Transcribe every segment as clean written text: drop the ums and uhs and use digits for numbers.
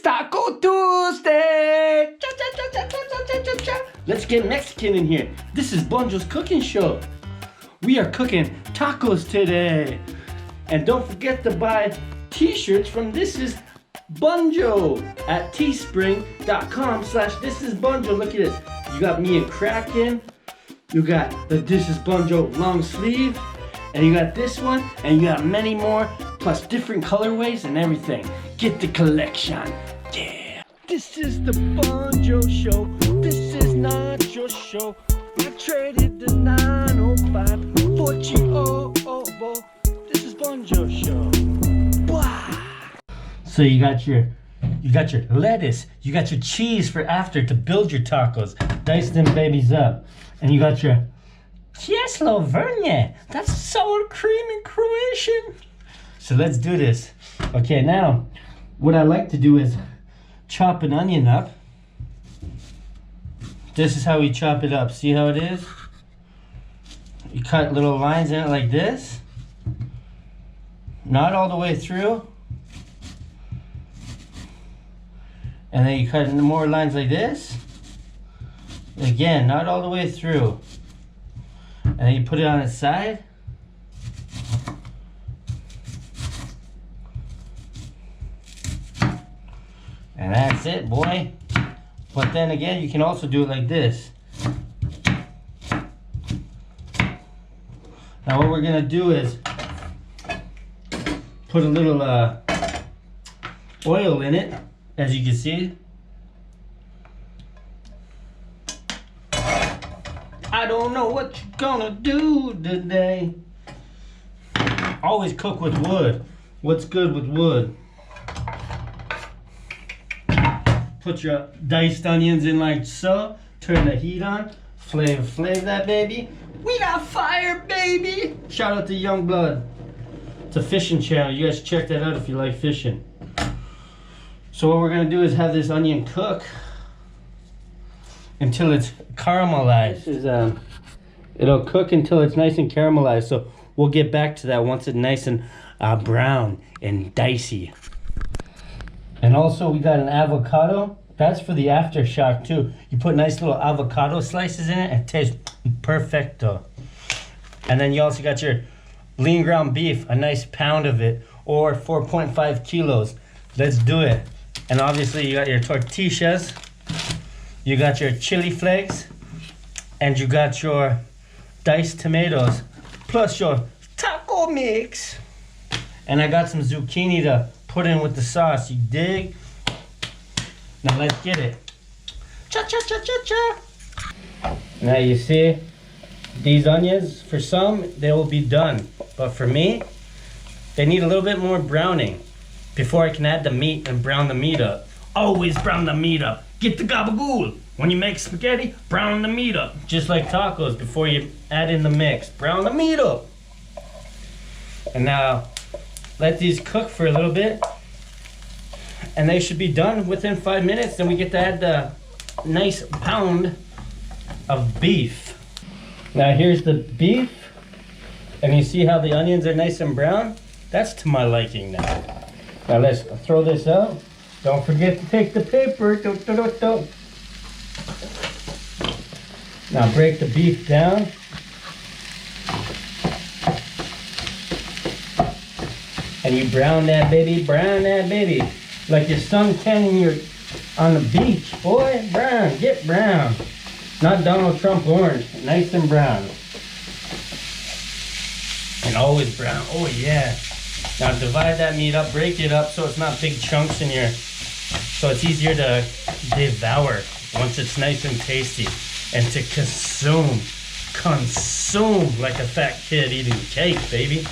Taco Tuesday! Cha, cha, cha, cha, cha, cha, cha, cha. Let's get Mexican in here. This is Bunjo's cooking show. We are cooking tacos today. And don't forget to buy t-shirts from Thisisbunjo at teespring.com/Thisisbunjo. Look at this. You got me and Kraken. You got the Thisisbunjo long sleeve. And you got this one. And you got many more. Plus different colorways and everything. Get the collection. Yeah. This is the Bunjo show. This is not your show. I traded the 905 for G-O-O-O. This is Bunjo show. Wow. So you got your lettuce, you got your cheese for after to build your tacos. Dice them babies up. And you got your queso verne. That's sour cream in Croatian. So let's do this. Okay, now what I like to do is chop an onion up. This is how we chop it up. See how it is? You cut little lines in it like this. Not all the way through. And then you cut into more lines like this. Again, not all the way through. And then you put it on its side. And that's it, boy. But then again, you can also do it like this. Now what we're gonna do is put a little oil in it, as you can see. I don't know what you're gonna do today. Always cook with wood. What's good with wood? Put your diced onions in like so. Turn the heat on. Flavor that baby. We got fire, baby. Shout out to Youngblood. It's a fishing channel. You guys check that out if you like fishing. So what we're gonna do is have this onion cook until it's caramelized. It'll cook until it's nice and caramelized. So we'll get back to that once it's nice and brown and dicey. And also we got an avocado. That's for the aftershock too. You put nice little avocado slices in it. It tastes perfecto. And then you also got your lean ground beef, a nice pound of it, or 4.5 kilos. Let's do it. And obviously you got your tortillas, you got your chili flakes, and you got your diced tomatoes, plus your taco mix. And I got some zucchini to put in with the sauce, you dig? Now let's get it. Cha cha cha cha cha. Now you see, these onions, for some, they will be done. But for me, they need a little bit more browning before I can add the meat and brown the meat up. Always brown the meat up. Get the gabagool. When you make spaghetti, brown the meat up. Just like tacos, before you add in the mix. Brown the meat up. And now, let these cook for a little bit. And they should be done within 5 minutes. Then we get to add the nice pound of beef. Now here's the beef. And you see how the onions are nice and brown? That's to my liking now. Now let's throw this out. Don't forget to take the paper. Now break the beef down. And you brown that baby, like your son can on the beach, boy. Brown, get brown. Not Donald Trump orange, nice and brown. And always brown, oh yeah. Now divide that meat up, break it up so it's not big chunks in here. So it's easier to devour once it's nice and tasty. And to consume like a fat kid eating cake, baby.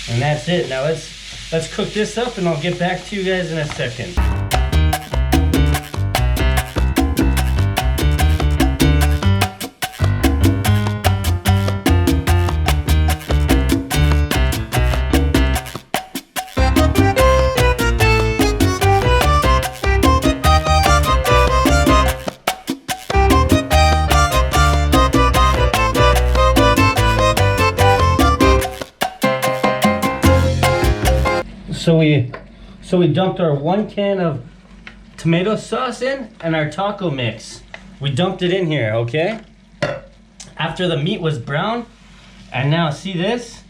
And that's it. Now let's cook this up and I'll get back to you guys in a second. So we So we dumped our 1 can of tomato sauce in and our taco mix. We dumped it in here, okay? After the meat was brown, and now see this?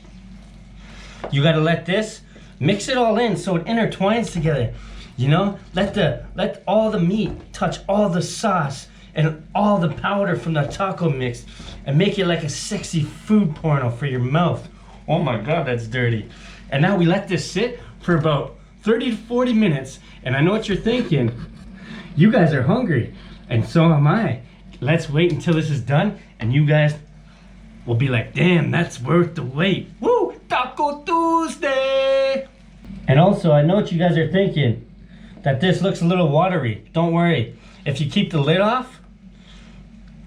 You gotta let this, mix it all in so it intertwines together. You know, let all the meat touch all the sauce and all the powder from the taco mix and make it like a sexy food porno for your mouth. Oh my God, that's dirty. And now we let this sit for about 30 to 40 minutes. And I know what you're thinking. You guys are hungry, and so am I. Let's wait until this is done, and you guys will be like, damn, that's worth the wait. Woo, Taco Tuesday. And also, I know what you guys are thinking, that this looks a little watery. Don't worry. If you keep the lid off,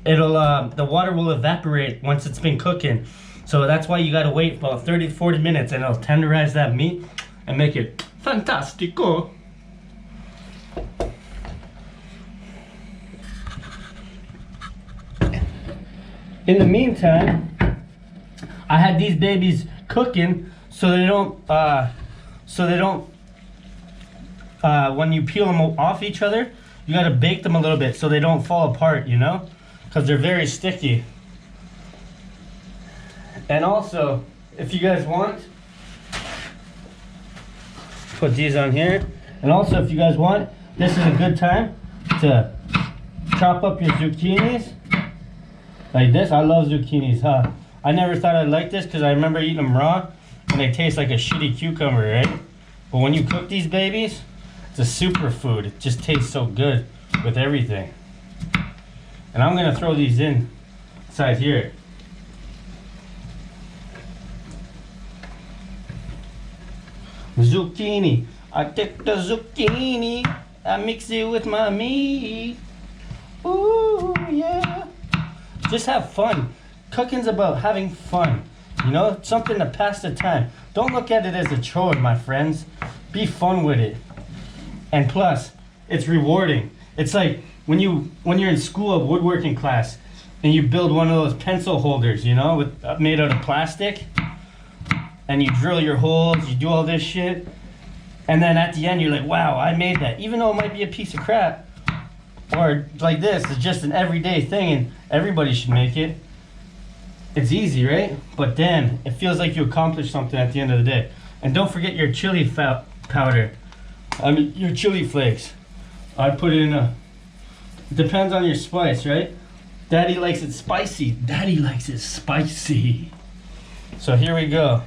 it'll the water will evaporate once it's been cooking. So that's why you gotta wait about 30 to 40 minutes, and it'll tenderize that meat and make it fantastico. In the meantime, I had these babies cooking so they don't when you peel them off each other, you gotta bake them a little bit so they don't fall apart, you know, because they're very sticky. And also, if you guys want, put these on here. And also, if you guys want, this is a good time to chop up your zucchinis like this. I love zucchinis, huh? I never thought I'd like this because I remember eating them raw and they taste like a shitty cucumber, right? But when you cook these babies, it's a superfood. It just tastes so good with everything. And I'm gonna throw these inside here. Zucchini. I take the zucchini, I mix it with my meat. Ooh, yeah. Just have fun. Cooking's about having fun. You know, something to pass the time. Don't look at it as a chore, my friends. Be fun with it. And plus, it's rewarding. It's like when you're in school, a woodworking class, and you build one of those pencil holders, you know, made out of plastic. And you drill your holes, you do all this shit. And then at the end, you're like, wow, I made that. Even though it might be a piece of crap. Or like this, it's just an everyday thing and everybody should make it. It's easy, right? But then, it feels like you accomplished something at the end of the day. And don't forget your chili powder. I mean, your chili flakes. I put it in it depends on your spice, right? Daddy likes it spicy. Daddy likes it spicy. So here we go.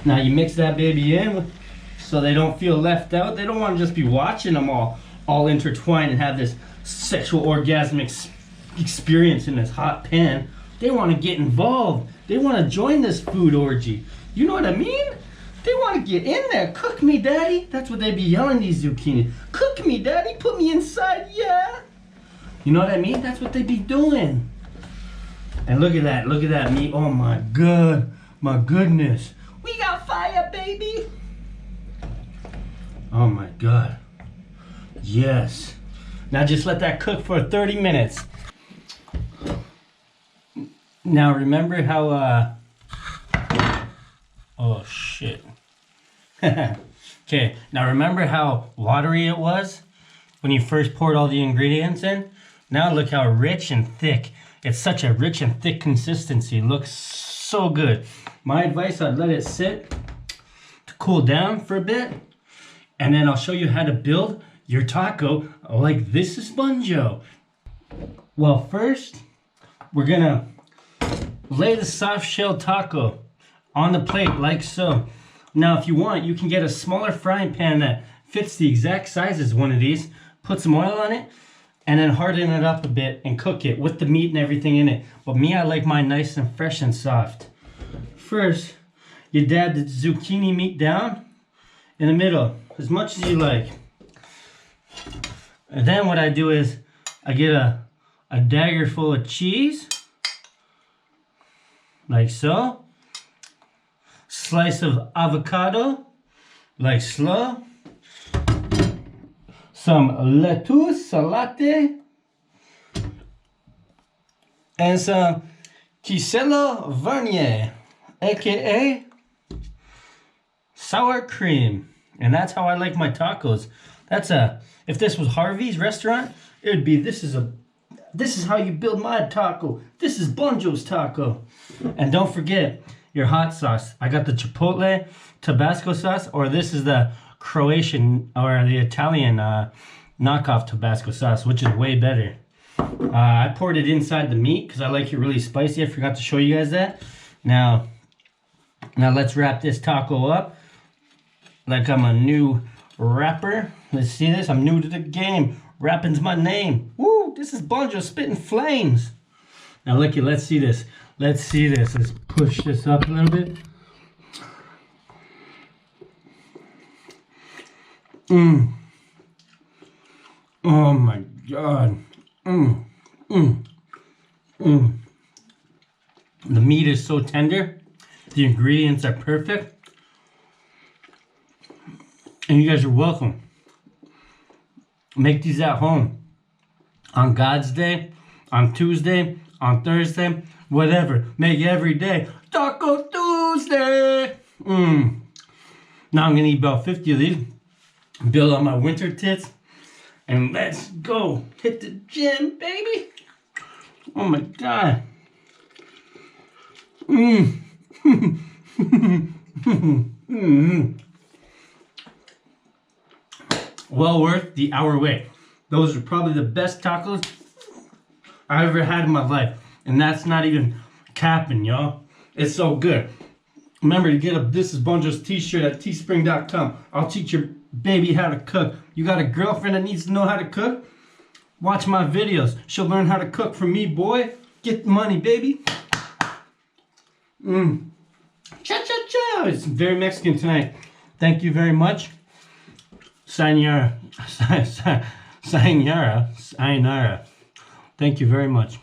Now you mix that baby in so they don't feel left out. They don't want to just be watching them all intertwined and have this sexual orgasmic experience in this hot pan. They want to get involved. They want to join this food orgy. You know what I mean? They want to get in there. Cook me, daddy. That's what they be yelling, these zucchini. Cook me, daddy. Put me inside, yeah. You know what I mean? That's what they be doing. And look at that meat. Oh my God, my goodness. We got fire, baby. Oh my God. Yes. Now just let that cook for 30 minutes. Now remember how, oh shit. Okay, now remember how watery it was when you first poured all the ingredients in? Now look how rich and thick. It's such a rich and thick consistency. It looks so good. My advice, I'd let it sit to cool down for a bit. And then I'll show you how to build your taco like Thisisbunjo. Well, first, we're gonna lay the soft shell taco on the plate like so. Now, if you want, you can get a smaller frying pan that fits the exact size as one of these. Put some oil on it, and then harden it up a bit and cook it with the meat and everything in it. But me, I like mine nice and fresh and soft. First, you dab the zucchini meat down in the middle, as much as you like. And then what I do is, I get a dagger full of cheese, like so. Slice of avocado, like so. Some lettuce salate, and some Kiselo Vernier, aka sour cream. And that's how I like my tacos. That's if this was Harvey's restaurant, it would be, this is how you build my taco. This is Bunjo's taco. And don't forget your hot sauce. I got the Chipotle Tabasco sauce, or this is the Croatian or the Italian knockoff Tabasco sauce, which is way better. I poured it inside the meat because I like it really spicy. I forgot to show you guys that. Now let's wrap this taco up like I'm a new rapper. Let's see this. I'm new to the game. Rapping's my name. Woo! This is Bunjo spitting flames. Now look, let's see this. Let's see this. Let's push this up a little bit. Oh my God. The meat is so tender. The ingredients are perfect. And you guys are welcome. Make these at home. On God's day, on Tuesday, on Thursday, whatever. Make every day Taco Tuesday. Now I'm gonna eat about 50 of these. Build on my winter tits. And let's go. Hit the gym, baby. Oh my God. Well worth the hour wait. Those are probably the best tacos I ever had in my life. And that's not even capping, y'all. It's so good. Remember to get a Thisisbunjo's t-shirt at teespring.com. I'll teach your baby how to cook. You got a girlfriend that needs to know how to cook? Watch my videos. She'll learn how to cook from me, boy. Get the money, baby. Cha-cha-cha. It's very Mexican tonight. Thank you very much. Sayonara. Sayonara. Sayonara. Thank you very much.